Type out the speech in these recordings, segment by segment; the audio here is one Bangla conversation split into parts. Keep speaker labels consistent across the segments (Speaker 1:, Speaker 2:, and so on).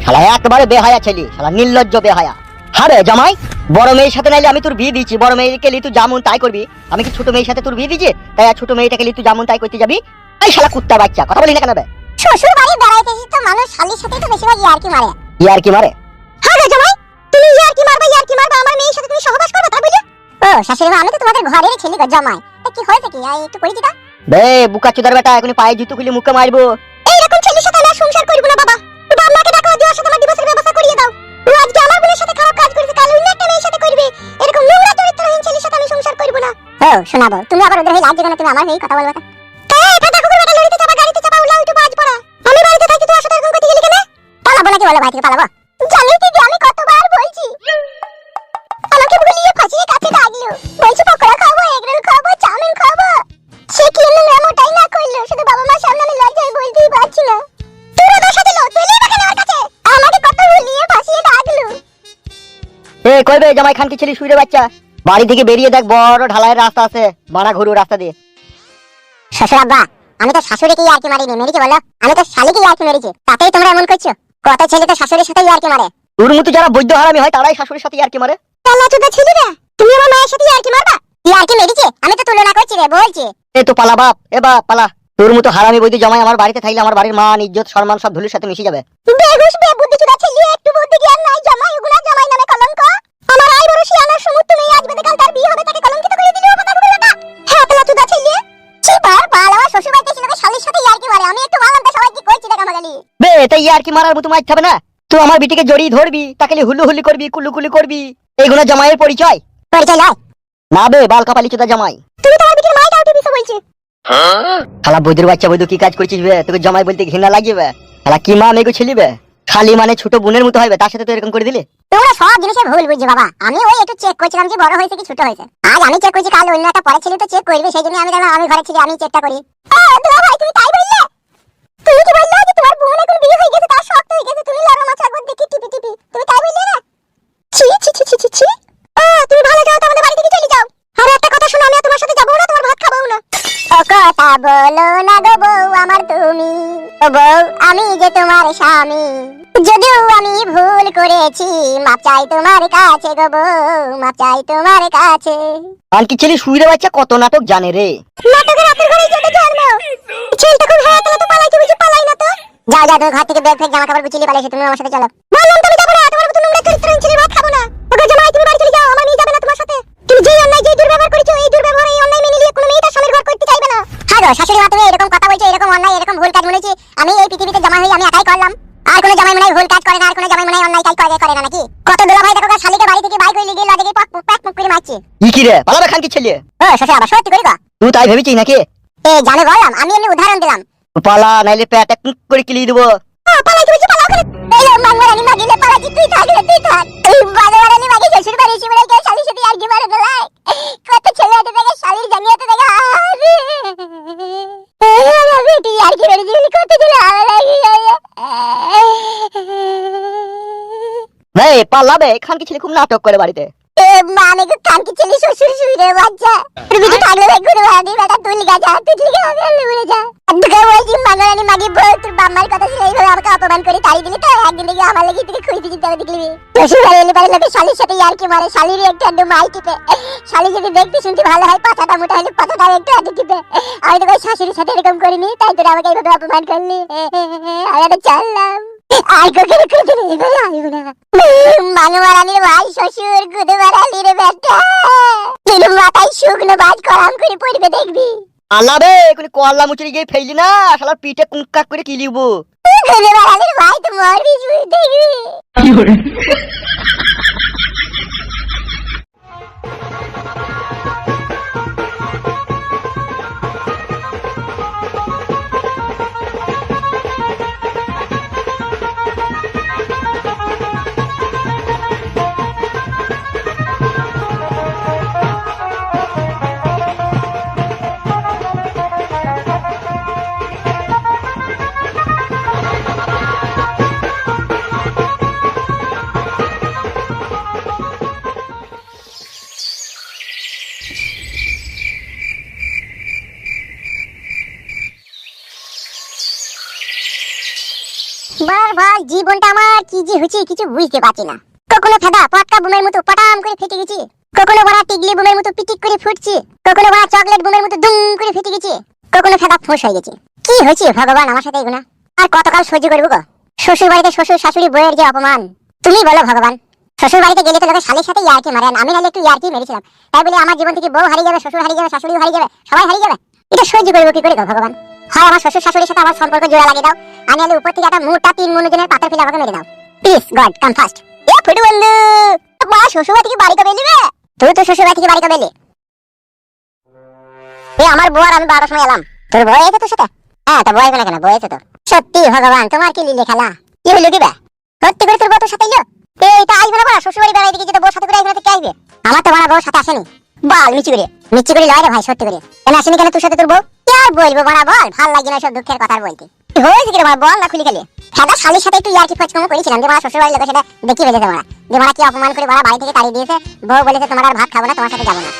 Speaker 1: শালা একবারে বেহায়া ছেলে, শালা নির্লজ্জ বেহায়া। হ্যাঁ রে জামাই, বড় মেয়ের সাথে নাইলে আমি তোর বিয়ে দিচ্ছি, বড় মেয়েকে নিয়ে তুই যেমন তাই করবি। আমি কি ছোট মেয়ের সাথে তোর বিয়ে দিচ্ছি, তাই আর ছোট মেয়েটাকে নিয়ে তুই যেমন তাই করতে যাবি? এই শালা কুত্তা বাচ্চা, কথা বলি না কেন বে?
Speaker 2: শ্বশুর বাড়ি বেড়াইতে এসে তো মানুষ শালির সাথে তো বেশিরভাগ ইয়ার্কি মারে।
Speaker 1: ইয়ার্কি মারে?
Speaker 2: হ্যাঁ রে জামাই, তুমি ইয়ার্কি মারবা আমার মেয়ের সাথে তুমি সহবাস করবে তাই বলি? ও শাশুড়ি মা, আমি তো তোমাদের ঘরের ছেলে গো জামাই, তা কি হয়েছে কি? একটু পরিচিতা
Speaker 1: বে বুকা চোদার বেটা, এখন পায়ে জুতো খুলে মুখে মারবো।
Speaker 2: এইরকম ছেলের সাথে আমি সংসার করব না বাবা। বাবা মাকে ডাকো, দিয়ে ওর সাথে আমার ডিভোর্সের ব্যবস্থা করিয়ে দাও। ও আজকে আমার বোনের সাথে খারাপ কাজ করেছে, কাল অন্য একটা মেয়ের সাথে করবে। এরকম নোংরা চরিত্রহীন ছেলের সাথে আমি সংসার করব না। ও শোনাবো, তুমি আবার ওদের হয়ে লাজ যেখানে তুমি আমার হয়ে কথা বলবে। এই ফাটা কুকুর বেটা, লড়িতে চাপা গাড়িতে চাপা উল্লা উল্টো বাজ পড়া। আমি বাড়িতে থাকি, তুই আসলে এরকম করতে গেলি কেন? পালাবো নাকি বলো, ভাই থেকে পালাবো? জানি দিদি, আমি কতবার বলছি, আমাকে ভুলিয়ে ফাঁসিয়ে কাছে ডাকলো, বলছি পকোড়া খাবো, এগরোল খাবো, চাউমিন খাবো। সে কি এমনটাই না করলো, শুধু বাবা মার সামনে আমি লজ্জায় বলতেই পারছি না। তোরা দোষা দিল, তুই লিবা কেন ওর কাছে? আমাকে কত ভুলিয়ে ফাঁসিয়ে ডাকলো।
Speaker 1: এ কইবে জামাই খানকি ছেলে শুইরে বাচ্চা, বাড়ি থেকে বেরিয়ে দেখ বড় ঢালাইয়ের রাস্তা আছে, বাড়া ঘুরু রাস্তা দিয়ে।
Speaker 2: শ্বশুর আব্বা, আমি তো শাশুড়িকে ইয়ার্কি মারিনি, মেরেছি বলো? আমি তো শালিকে ইয়ার্কি মেরেছি, তাতেই তোমরা এমন করছো? কত ছেলে তো শাশুড়ির সাথে ইয়ার্কি মারে।
Speaker 1: তোর মতো যারা বৈদ্য হারামি হয় তারাই শাশুড়ির সাথে ইয়ার্কি মারে।
Speaker 2: তাহলে চোদা ছেলেরা, তুমি আমার মায়ের সাথে ইয়ার্কি মারবা? ইয়ার্কি মেরেছি, আমি তো তুলনা করছি রে, বলছি।
Speaker 1: এ তো পালা বাপ, এ বাপ পালা। তোর মতো হারামি বৈদ্য জামাই আমার বাড়িতে থাকলে আমার বাড়ির মান ইজ্জত সম্মান সব ধুলির সাথে মিশে যাবে।
Speaker 2: বেহুশ বেবুদ্ধি চোদা ছেলে, একটু বুদ্ধি জ্ঞান নাই। জামাই ওগুলা জামাই নামে কলঙ্ক। আমার আই বড় শিয়ানার সমুদ্র মেয়ে আজ বেদে কাল তার বিয়ে হবে, তাকে কলঙ্কিত করে দিলি ও কথা বলটা। হ্যাঁ তাহলে চোদা ছেলে, চিপার বাল আমার শ্বশুর বাড়িতে ছিল শালির সাথে ইয়ার্কি মারে। আমি একটু বললাম তো সবাই কি কইছি দেখা মাগালি।
Speaker 1: বে তাই ইয়ার্কি মারার মতো মাইর হবে না। তুই আমার বিটিকে জড়িয়ে ধরবি, তাকে হুলু হুলি করবি, কুলুকুলি করবি, এইগুলো জামাইয়ের পরিচয়?
Speaker 2: পরিচয় নয়
Speaker 1: না বে, বাল কপালি চোদা জামাই।
Speaker 2: তুমি তোমার বিটির মাইটা উঠে দিছো বলছি।
Speaker 1: শালা বৈদ্যর বাচ্চা, বৈদ্য কি কাজ করছিস বে? তোকে জামাই বলতে ঘৃণা লাগবে? শালা কি মা মেগো ছেলি বে? খালি মানে ছোট বোনের মতো হইবে, তার সাথে তো এরকম করে দিলে?
Speaker 2: তোমরা সব জিনিসে ভুল বুঝছো বাবা। আমি ওই একটু চেক করছিলাম যে বড় হয়েছে কি ছোট হয়েছে। আজ আমি চেক করছি, কাল অন্য একটা পরে ছেলে তো চেক করবে, সেই জন্য আমি দেখলাম আমি ঘরে ছিলি, আমি চেকটা করি। দুলা ভাই তুমি তাই বললে? তুমি কি বললে যে তোমার বোন এখন বিয়ে হয়ে গেছে, তার শক্ত হয়ে গেছে, তুমি লড়া মাছ একবার দেখি টিপি টিপি, তুমি তাই বললে না? ছি ছি ছি ছি ছি। তুমি ভালো যাও, তো আমাদের বাড়ি থেকে চলে যাও। আর একটা কথা শোনো, আমি আর তোমার সাথে যাবো না, তোমার ভাত খাবো না। ও কথা বলো না গো বউ আমার তুমি, ও বউ আমি যে তোমার স্বামী। যদিও আমি ভুল করেছি, মাপ চাই তোমার কাছে গো বউ, মাপ চাই তোমার কাছে।
Speaker 1: আনকি ছেলে শুইরে বাচ্চা কত নাটক জানে রে।
Speaker 2: নাটকের রাতের ঘরে যেতে জন্ম। ছেলেটা খুব হ্যাঁ তাহলে তো পালাইতে বুঝি, পালাই না তো। যাও যাও, তুমি ঘর থেকে ব্যাগ ফেক জামা কাপড় গুছিয়ে পালাইছো, তুমি আমার সাথে চলো। বললাম তুমি যাবো না, তোমার মতো নোংরা চরিত্রহীন ছেলের ভাত খাবো না। ওগো জামাই তুমি বাড়ি চলে যাও, আমার মেয়ে যাবে না তোমার সাথে। তুমি যেই অন্যায় যেই দুর্ব্যবহার করেছো, এই দুর্ব্যবহার এই অন্যায় মেনে নিয়ে কোনো মেয়ে তার স্বামীর ঘর করতে চাইবে না। হ্যাঁ গো শাশুড়ি মা, তুমি এরকম কথা বলছো, এরকম অন্যায় এরকম ভুল কাজ মনেছি আমি এই পৃথিবীতে জামাই হই আমি একাই করলাম। আর কোনো জামাই মনে হয় ভুল কাজ করে না, আর কোনো জামাই মনে হয় অন্যায় কাজ করে না নাকি? কত দুলা ভাই দেখো শালিকে বাড়ি থেকে বাইক হইলে গিয়ে লাগে পাক পাক মুখ করে মারছে।
Speaker 1: কি রে পালাবে খানকি ছেলে?
Speaker 2: ও শ্বশুর আবার সত্যি করি গো?
Speaker 1: তুই তাই ভেবেছিস নাকি?
Speaker 2: এ জানো বললাম, আমি এমনি উদাহরণ দিলাম।
Speaker 1: পালা, নাইলে পেটে কুক করে কিলি দেবো।
Speaker 2: পালাইতে বুঝি পালাও করে। এলো মাঙ্গরানি মাগিলে পালাচ্ছি, তুই থাক রে তুই থাক। এই বাজারানি মাগি শ্বশুর বাড়ি এসে বলে কেউ শালির সাথে আর কি মারে গলাই। কত ছেলে হতে দেখে শালির জানিয়ে তো দেখে আরে আরে তুই আর কি রে দিলি, কত ছেলে আরে লাগি যায়।
Speaker 1: ভাই পালাবে খানকি ছেলে খুব নাটক করে বাড়িতে।
Speaker 2: এ মানে কি কানকি ছেলে শ্বশুর শুইরে বাচ্চা। তুই বিটি থাকলে ঘুরে বাড়ি বেটা তুই লিগা যা, তুই লিগা আমি উড়ে যা। দুগা বলছি মাঙ্গরানি মাগি বল, তোর বাম্মার কথা শুনে এইভাবে আমাকে অপমান করে তাড়ি দিলি, তো একদিন দেখি আমার লাগি তুই খুঁজতে যেতে হবে দেখলি। শ্বশুর বাড়ি এলে বাড়ি লোকে শালির সাথে ইয়ার্কি মারে, শালির একটু আধটু মাই টিপে। শালি যদি দেখতে শুনতে ভালো হয়, পাছাটা মোটা হলে পাছাটা একটু আধটু টিপে। আমি তো ওই শাশুড়ির সাথে এরকম করিনি, তাই তোরা আমাকে এইভাবে অপমান করলি। আমি তো চললাম। আর কোকে খুঁজে নিয়ে গেল আইব না। মাঙ্গরানির ভাই শ্বশুর গুদে মারালি রে বেটা, তুই মাথায় শুকনো বাজ করাম করে পড়বে দেখবি।
Speaker 1: আলাবে কোনি কল্লা মুচড়ি গিয়ে ফেললি না, শালার পিঠে কুঁকা করে কিলিব।
Speaker 2: গুদে মারালির ভাই তো মরবি দেখবি।
Speaker 3: কি করে
Speaker 2: ভাই জীবনটা আমার কি যে হচ্ছে কিছু বুঝতে পারছি না। কখনো ফেদা পটকা বুমের মতো পটাম করে ফেটে গেছি, কখনো বড়া টিগলি বুমের মতো পিটিক করে ফুটছি, কখনো বড়া চকলেট বুমের মতো দুম করে ফেটে গেছি, কখনো ফেদা ফোঁস হয়ে গেছে। কি হয়েছে ভগবান আমার সাথে এগুলা? আর কতকাল সহ্য করবো গো? শ্বশুর বাড়িতে শ্বশুর শাশুড়ি বইয়ের যে অপমান, তুমি বলো ভগবান। শ্বশুর বাড়িতে গেলে তো লোকে শালির সাথে ইয়ার্কি মারেন, আমি নাহলে একটু ইয়ার্কি মেরেছিলাম, তাই বলে আমার জীবন থেকে বউ হারিয়ে যাবে, শ্বশুর হারিয়ে যাবে, শাশুড়ি হারিয়ে যাবে, সবাই হারিয়ে যাবে? এটা সহ্য করবো কি করে গো ভগবান? হয় আমার শ্বশুর শাশুড়ির সাথে আমার সম্পর্ক জোড়া লাগিয়ে দাও, আর নাহলে উপর থেকে একটা মুহূর্তে 3 মনোজনের পাথর ফেলে আমাকে মেরে দাও। Please God come fast. এ ফুটু বন্ধু, মা শ্বশুর বাড়ি থেকে বাড়ি কবে এলিবে? তুই তো শ্বশুর বাড়ি থেকে বাড়ি কবে এলি? এ আমার বউ আর আমি 12টার সময় এলাম। তোর বউ আছে তোর সাথে? হ্যাঁ, তা বউ আছে না কেন, বউ আছে তো। সত্যি ভগবান, তোমার কি লীলে খেলা? কি হলো দিবে? সত্যি করে তোর বউ তোর সাথে এলো? এইটা আইবে না বড়া, শ্বশুর বাড়ি বেড়াইতে গিয়ে তো বউ সাথে করে আইবে না তো কে আইবে? আমার তো বড়া বউ সাথে আসেনি। বল মিচি করে লয় রে ভাই, সত্যি করে কেন আসেনি কেন তোর সাথে তোর বউ? কি আর বলবো বড়া, বল ভাল লাগে না সব দুঃখের কথা বলতে। কি হয়েছে কি রে বল না খুলি খেলে? সাদা শালির সাথে একটু ইয়ার্কি ফচকম করেছিলাম যে বড়া শ্বশুর বাড়ির লোক সেটা দেখি ফেলেছে বড়া, যে বড়া কি অপমান করে বড়া বাড়ি থেকে তাড়িয়ে দিয়েছে, বউ বলেছে তোমার আর ভাত খাবো না, তোমার সাথে যাবো না।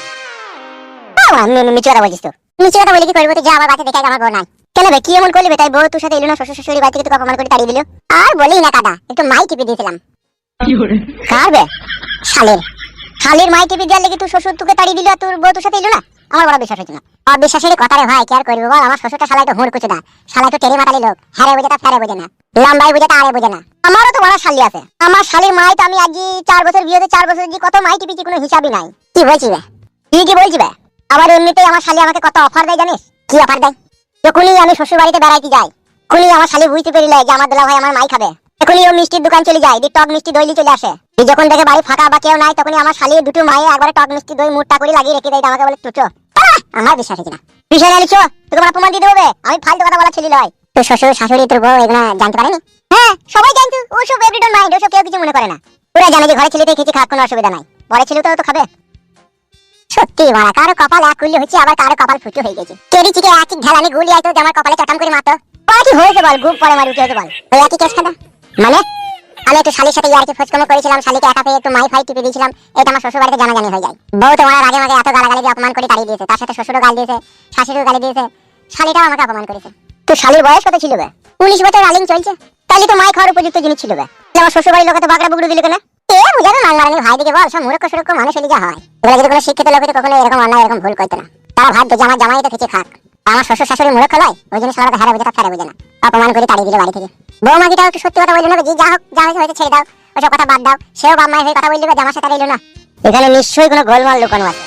Speaker 2: মিচি কথা বলছিস তো? মিচি কথা বলে কি করবো? তো যা আমার বাড়িতে দেখে আমার বউ নাই কেন বে? কি এমন করলি বে তাই বউ তোর সাথে এলো না? শ্বশুর শাশুড়ি বাড়ি থেকে তোকে অপমান করে তাড়িয়ে দিল। আর বলি না কাদা, একটু মাই টিপে দিয়েছিলাম। কার বে? শালির মাই টিপে দেওয়ার লেগে তুই শ্বশুর তোকে তাড়িয়ে দিল আর তোর বউ তোর সাথে এলো না? আমার বড় বিশ্বাস হচ্ছে না। অবিশ্বাসের কথা রে ভাই, কি আর করবো বল? আমার শ্বশুরটা শালাই তো হুড় কুচে দা, শালাই তো টেরে মাতালি লোক, হ্যারে বোঝে তা ফেরে বোঝে না, লম্বাই বোঝে তা আরে বোঝে না। আমারও তো বড় শালি আছে, আমার শালির মাই তো আমি আজ 4 বছর বিয়েতে 4 বছর যে কত মাই টিপিছি কোনো হিসাবই নাই। কি বলছি বে? কি বলছি বে? আবার এমনিতেই আমার শালি আমাকে কত অফার দেয় জানিস? কি অফার দেয়? যখনই আমি শ্বশুর বাড়িতে বেড়াইতে যাই, তখনই আমার শালি বুঝতে পেরিলে যে আমার দুলা ভাই আমার মাই খাবে, তখনই ও মিষ্টির দোকান চলে যায়, টক মিষ্টি দই চলে আসে। যখন দেখে বাড়ি ফাঁকা বা কেউ নাই, তখনই আমার শালি দুটো মায়ে একবারে টক মিষ্টি দই মুটটা করে লাগিয়ে রেখে দেয়, আমাকে বলে তুচো। আমার বিশ্বাস হচ্ছে না। বিষয় আলিছো তোকে আমার প্রমাণ দিতে হবে, আমি ফালতু কথা বলা ছেলে নয়। তোর শ্বশুর শাশুড়ি তোর বউ এগুলো জানতে পারেনি? হ্যাঁ, সবাই জানতো, ওসব এভরি ডোন্ট মাইন্ড, ওসব কেউ কিছু মনে করে না। ওরা জানে যে ঘরে ছেলেতে খেতে খাওয়ার কোনো অসুবিধা নাই, পরে ছেলে তো খাবে। সত্যি মারা, কারো কপাল এক করলে হচ্ছে, আবার কারো কপাল ফুটো হয়ে গেছে। কেরি চিকে একই ঢেলানি গুলি আইতো যে আমার কপালে চটাম করে মারতো। কি হয়েছে বল? গুপ পরে মারি, কি হয়েছে বল? ওই একই কেস খাদা মানে আমি একটু শালির সাথে ইয়ার্কি ফচকম করেছিলাম, শালিকে একা পেয়ে একটু মাই ফাই টিপে দিয়েছিলাম, এটা আমার শ্বশুর বাড়িতে জানাজানি হয়ে যায়। বউ তো মারার আগে আমাকে এত গালাগালি দিয়ে অপমান করে তাড়িয়ে দিয়েছে, তার সাথে শ্বশুরও গাল দিয়েছে, শাশুড়িও গালি দিয়েছে, শালিটাও আমাকে অপমান করেছে। তো শালির বয়স কত ছিল বে? 19 বছর রানিং চলছে। তাহলে তো মাই খাওয়ার উপযুক্ত জিনিস ছিল বে। আমার শ্বশুর বাড়ির লোকে তো বাগড়া বুগড়ু দিল কেন? বুঝা না, মাংমারানি ভাই দিকে বল, সব মূর্খ সুরক্ষ মানুষ হলে যা হয়। এগুলো যদি কোনো শিক্ষিত লোক কখনো এরকম অন্যায় এরকম ভুল করতো না। তারা ভাবতো যে আমার জামাই তো খেতে খাক, আমার শ্বশুর শাশুড়ি মূর্খ নয়, ওই জন্য সবার হারে বোঝে তা ফেরে বোঝে না, অপমান করে তাড়িয়ে দিল বাড়ি থেকে। বৌমাকিটাও একটু সত্যি কথা বললো না, যে যা হোক যা হয়েছে ছেড়ে দাও, ওসব কথা বাদ দাও। সেও বাপ মায়ের হয়ে কথা বললি জামার সাথে এলো না, এখানে নিশ্চয়ই কোনো গোলমাল লুকানো আছে।